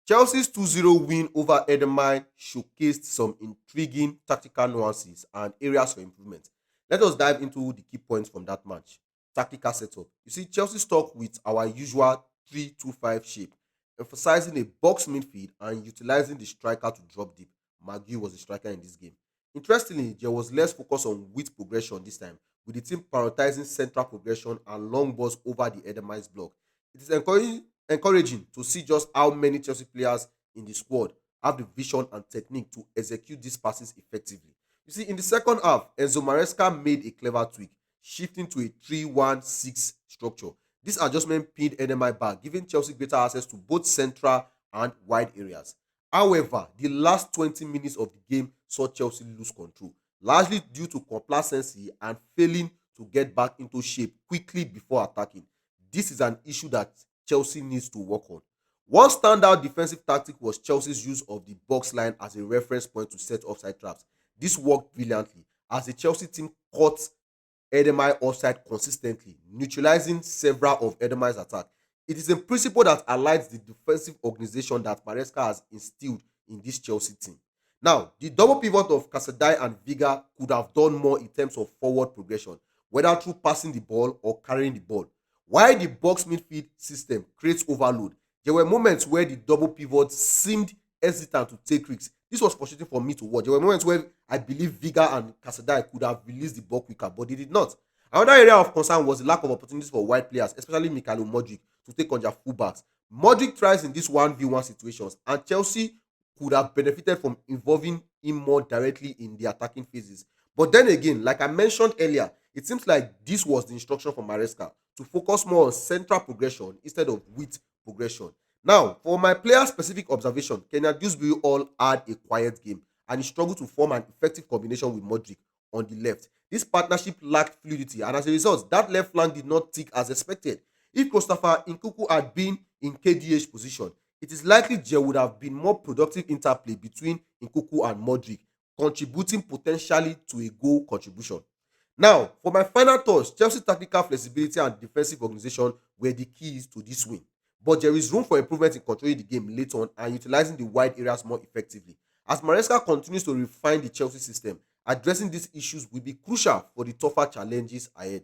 Chelsea's 2-0 win over Heidenheim showcased some intriguing tactical nuances and areas for improvement. Let us dive into the key points from that match. Tactical setup. You see, Chelsea stuck with our usual 3-2-5 shape, emphasizing a box midfield and utilizing the striker to drop deep. Magui was the striker in this game. Interestingly, there was less focus on width progression this time, with the team prioritizing central progression and long balls over the Edomites block. It is encouraging to see just how many Chelsea players in the squad have the vision and technique to execute these passes effectively. You see, in the second half, Enzo Maresca made a clever tweak, shifting to a 3-1-6 structure. This adjustment pinned NMI back, giving Chelsea greater access to both central and wide areas. However, the last 20 minutes of the game saw Chelsea lose control, largely due to complacency and failing to get back into shape quickly before attacking. This is an issue that Chelsea needs to work on. One standout defensive tactic was Chelsea's use of the box line as a reference point to set offside traps. This worked brilliantly as the Chelsea team caught Edemai offside consistently, neutralizing several of Edemai's attacks. It is a principle that highlights the defensive organization that Maresca has instilled in this Chelsea team. Now, the double pivot of Casadei and Viga could have done more in terms of forward progression, whether through passing the ball or carrying the ball. While the box midfield system creates overload, there were moments where the double pivot seemed hesitant to take risks. This was frustrating for me to watch. There were moments where I believe Viga and Casadei could have released the ball quicker, but they did not. Another area of concern was the lack of opportunities for wide players, especially Mikhailo Modric, to take on their fullbacks. Modric tries in these 1v1 situations, and Chelsea could have benefited from involving him more directly in the attacking phases. But then again, like I mentioned earlier, it seems like this was the instruction from Maresca to focus more on central progression instead of width progression. Now, for my player-specific observation, Kenya Dewsbury all had a quiet game and he struggled to form an effective combination with Modric on the left. This partnership lacked fluidity, and as a result, that left flank did not tick as expected. If Christopher Nkuku had been in KDH position, it is likely there would have been more productive interplay between Nkuku and Modric, contributing potentially to a goal contribution. Now, for my final thoughts, Chelsea's tactical flexibility and defensive organization were the keys to this win. But there is room for improvement in controlling the game late on and utilizing the wide areas more effectively. As Maresca continues to refine the Chelsea system, addressing these issues will be crucial for the tougher challenges ahead.